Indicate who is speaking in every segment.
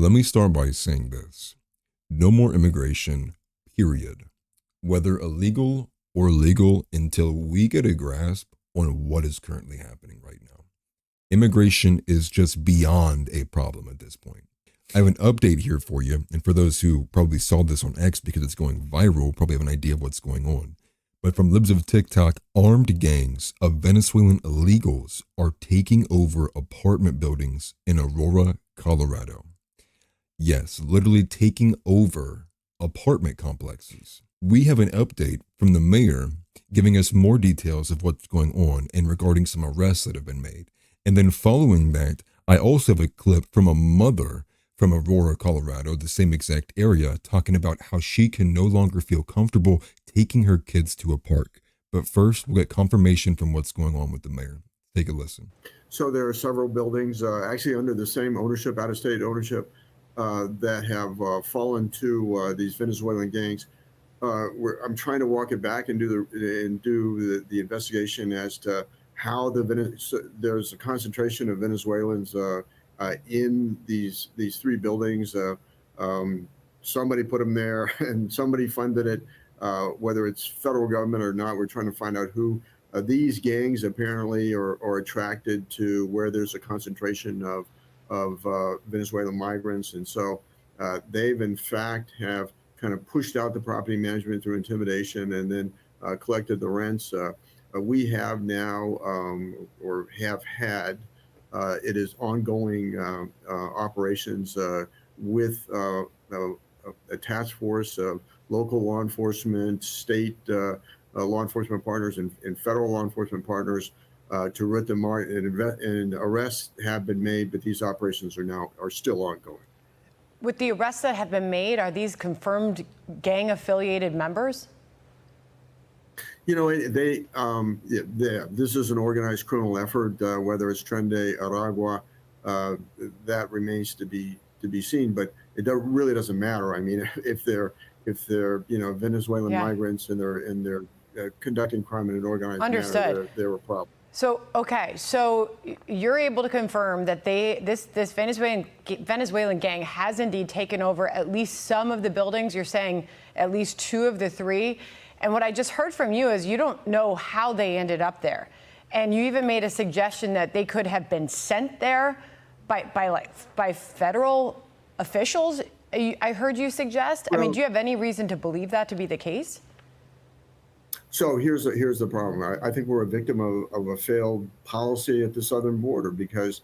Speaker 1: Let me start by saying this. No more immigration, period. Whether illegal or legal, until we get a grasp on what is currently happening right now. Immigration is just beyond a problem at this point. I have an update here for you, and for those who probably saw this on X because it's going viral, probably have an idea of what's going on. But from libs of TikTok, armed gangs of Venezuelan illegals are taking over apartment buildings in Aurora, Colorado. Yes, literally taking over apartment complexes. We have an update from the mayor giving us more details of what's going on and regarding some arrests that have been made. And then following that, I also have a clip from a mother from Aurora, Colorado, the same exact area, talking about how she can no longer feel comfortable taking her kids to a park. But first, we'll get confirmation from what's going on with the mayor. Take a listen.
Speaker 2: So there are several buildings actually under the same ownership, out-of-state ownership, that have fallen to these Venezuelan gangs. I'm trying to walk it back and do the investigation as to how there's a concentration of Venezuelans in these three buildings. Somebody put them there, and somebody funded it. Whether it's federal government or not, we're trying to find out who. These gangs apparently are attracted to where there's a concentration of Venezuelan migrants, and so they've in fact have kind of pushed out the property management through intimidation and then collected the rents. We have now or have had it is ongoing operations with a task force of local law enforcement, state law enforcement partners, and federal law enforcement partners to root them out. And arrests have been made, but these operations are still ongoing.
Speaker 3: With the arrests that have been made, are these confirmed gang-affiliated members?
Speaker 2: You know, this is an organized criminal effort. Whether it's Tren de Aragua, that remains to be seen. But it really doesn't matter. I mean, if they're Venezuelan migrants and they're conducting crime in an organized manner, they're a problem.
Speaker 3: So, okay, so you're able to confirm that this Venezuelan gang has indeed taken over at least some of the buildings. You're saying at least two of the three. And what I just heard from you is you don't know how they ended up there. And you even made a suggestion that they could have been sent there by federal officials. I heard you suggest. Well, I mean, do you have any reason to believe that to be the case?
Speaker 2: So here's the problem. I think we're a victim of a failed policy at the southern border because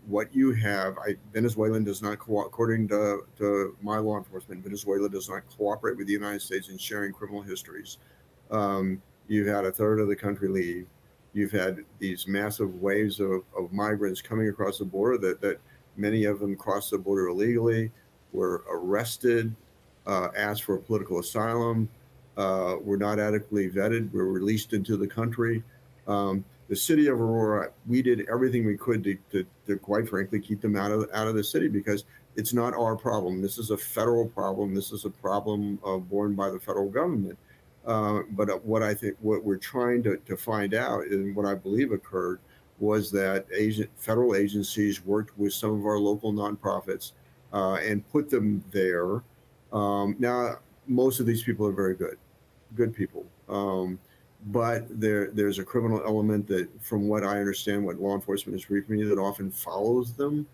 Speaker 2: what you have, Venezuela does not, according to my law enforcement, Venezuela does not cooperate with the United States in sharing criminal histories. You've had a third of the country leave. You've had these massive waves of migrants coming across the border that many of them crossed the border illegally, were arrested, asked for political asylum, were not adequately vetted, were released into the country. The city of Aurora, we did everything we could to quite frankly keep them out of the city because it's not our problem. This is a federal problem. This is a problem borne by the federal government. But what we're trying to find out, and what I believe occurred, was that federal agencies worked with some of our local nonprofits and put them there. Now, most of these people are very good people. But there's a criminal element that, from what I understand, what law enforcement is briefing me, that often follows them,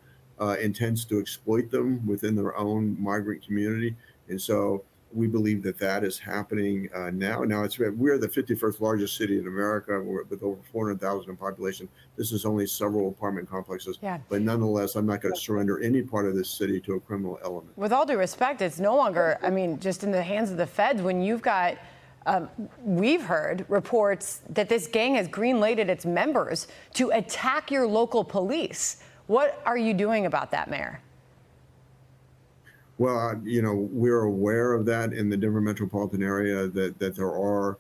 Speaker 2: intends to exploit them within their own migrant community. And so we believe that is happening now. Now, we're the 51st largest city in America with over 400,000 in population. This is only several apartment complexes. Yeah. But nonetheless, I'm not going to surrender any part of this city to a criminal element.
Speaker 3: With all due respect, it's no longer, I mean, just in the hands of the feds when you've got we've heard reports that this gang has green-lighted its members to attack your local police. What are you doing about that, Mayor?
Speaker 2: Well, we're aware of that in the Denver metropolitan area, that there are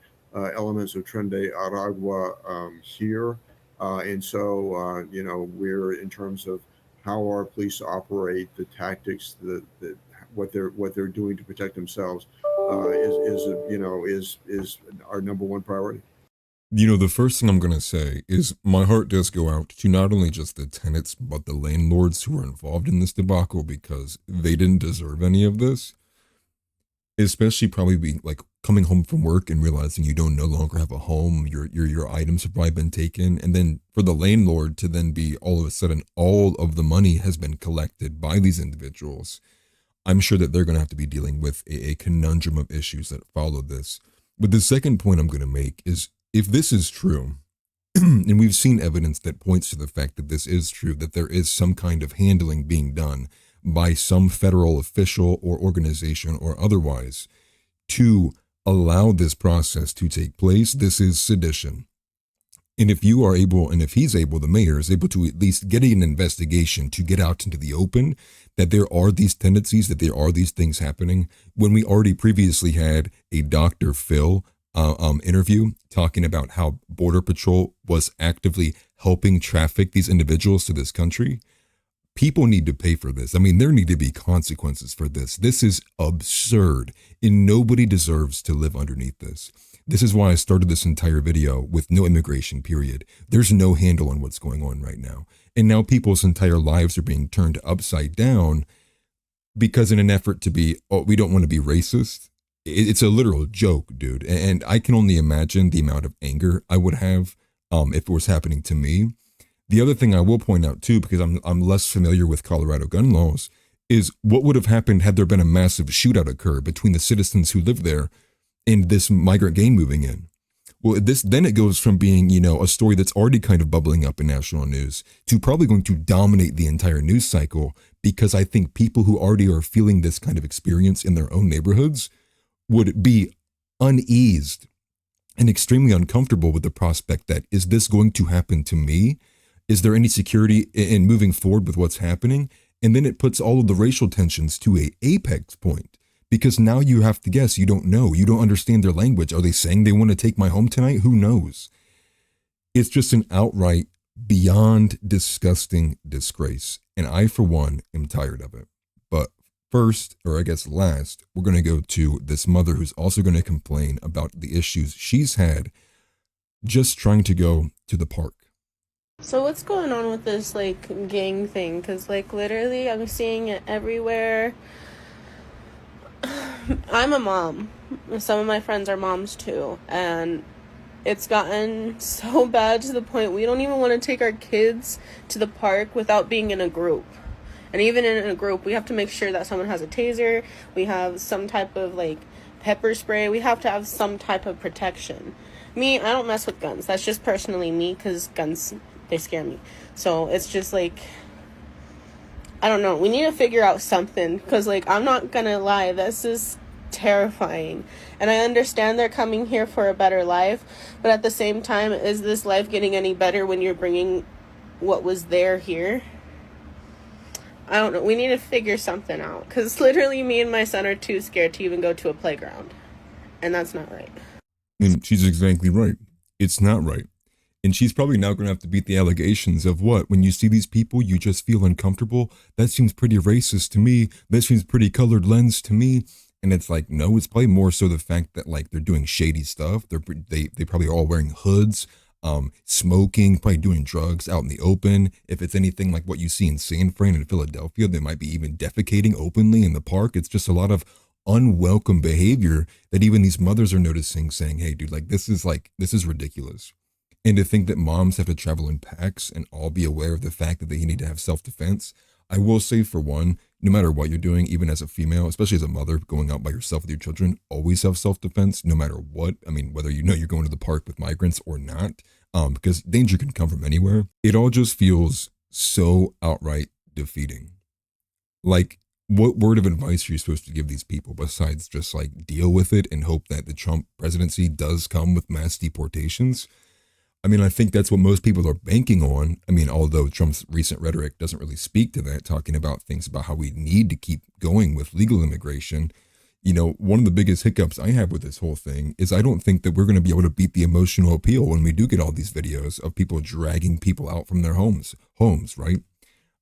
Speaker 2: elements of Tren de Aragua here. And so, we're, in terms of how our police operate, the tactics, what they're doing to protect themselves, is our number one priority.
Speaker 1: The first thing I'm going to say is my heart does go out to not only just the tenants, but the landlords who are involved in this debacle because they didn't deserve any of this. Especially probably being like coming home from work and realizing you don't no longer have a home, your items have probably been taken, and then for the landlord to then be all of a sudden all of the money has been collected by these individuals. I'm sure that they're going to have to be dealing with a conundrum of issues that follow this. But the second point I'm going to make is if this is true, and we've seen evidence that points to the fact that this is true, that there is some kind of handling being done by some federal official or organization or otherwise to allow this process to take place, this is sedition. And if you are able, and if he's able, the mayor is able to at least get an investigation to get out into the open, that there are these tendencies, that there are these things happening, when we already previously had a Dr. Phil interview talking about how Border Patrol was actively helping traffic these individuals to this country. People need to pay for this. I mean, there need to be consequences for this. This is absurd, and nobody deserves to live underneath this. This is why I started this entire video with no immigration, period. There's no handle on what's going on right now. And now people's entire lives are being turned upside down because in an effort to be, oh, we don't want to be racist. It's a literal joke, dude. And I can only imagine the amount of anger I would have if it was happening to me. The other thing I will point out too, because I'm less familiar with Colorado gun laws, is what would have happened had there been a massive shootout occur between the citizens who live there and this migrant gang moving in. Well, then it goes from being, a story that's already kind of bubbling up in national news to probably going to dominate the entire news cycle, because I think people who already are feeling this kind of experience in their own neighborhoods would be uneased and extremely uncomfortable with the prospect that, is this going to happen to me? Is there any security in moving forward with what's happening? And then it puts all of the racial tensions to a apex point, because now you have to guess. You don't know. You don't understand their language. Are they saying they want to take my home tonight? Who knows? It's just an outright, beyond disgusting disgrace. And I, for one, am tired of it. But first, or I guess last, we're going to go to this mother who's also going to complain about the issues she's had just trying to go to the park.
Speaker 4: So what's going on with this, gang thing? Because, literally, I'm seeing it everywhere. I'm a mom. Some of my friends are moms, too. And it's gotten so bad to the point we don't even want to take our kids to the park without being in a group. And even in a group, we have to make sure that someone has a taser. We have some type of, pepper spray. We have to have some type of protection. Me, I don't mess with guns. That's just personally me, because guns, they scare me. So it's just I don't know. We need to figure out something, because I'm not gonna lie, this is terrifying. And I understand they're coming here for a better life, but at the same time, is this life getting any better when you're bringing what was there here? I don't know. We need to figure something out, because literally me and my son are too scared to even go to a playground, and that's not right.
Speaker 1: And she's exactly right. It's not right. And she's probably now going to have to beat the allegations of what? When you see these people, you just feel uncomfortable. That seems pretty racist to me. That seems pretty colored lens to me. And it's no, it's probably more so the fact that they're doing shady stuff. They probably are all wearing hoods, smoking, probably doing drugs out in the open. If it's anything like what you see in San Fran and Philadelphia, they might be even defecating openly in the park. It's just a lot of unwelcome behavior that even these mothers are noticing, saying, hey, dude, this is ridiculous. And to think that moms have to travel in packs and all be aware of the fact that they need to have self-defense. I will say, for one, no matter what you're doing, even as a female, especially as a mother going out by yourself with your children, always have self-defense, no matter what. I mean, whether you're going to the park with migrants or not, because danger can come from anywhere. It all just feels so outright defeating. What word of advice are you supposed to give these people besides just deal with it and hope that the Trump presidency does come with mass deportations? I mean, I think that's what most people are banking on. I mean, although Trump's recent rhetoric doesn't really speak to that, talking about things about how we need to keep going with legal immigration. One of the biggest hiccups I have with this whole thing is I don't think that we're going to be able to beat the emotional appeal when we do get all these videos of people dragging people out from their homes, right?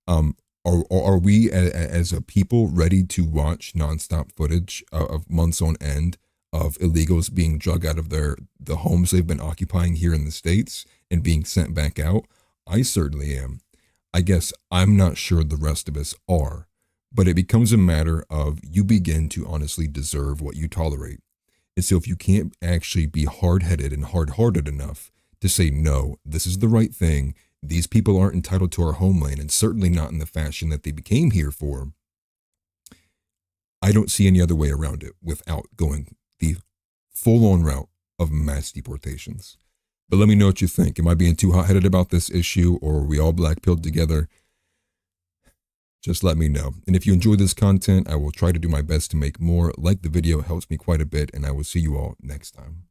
Speaker 1: Are we as a people ready to watch nonstop footage of months on end of illegals being drug out of the homes they've been occupying here in the States and being sent back out? I certainly am. I guess I'm not sure the rest of us are, but it becomes a matter of you begin to honestly deserve what you tolerate. And so if you can't actually be hard-headed and hard-hearted enough to say, no, this is the right thing, these people aren't entitled to our homeland, and certainly not in the fashion that they became here for, I don't see any other way around it without going the full-on route of mass deportations. But let me know what you think. Am I being too hot-headed about this issue, or are we all black-pilled together? Just let me know. And if you enjoy this content, I will try to do my best to make more. Like the video, it helps me quite a bit, and I will see you all next time.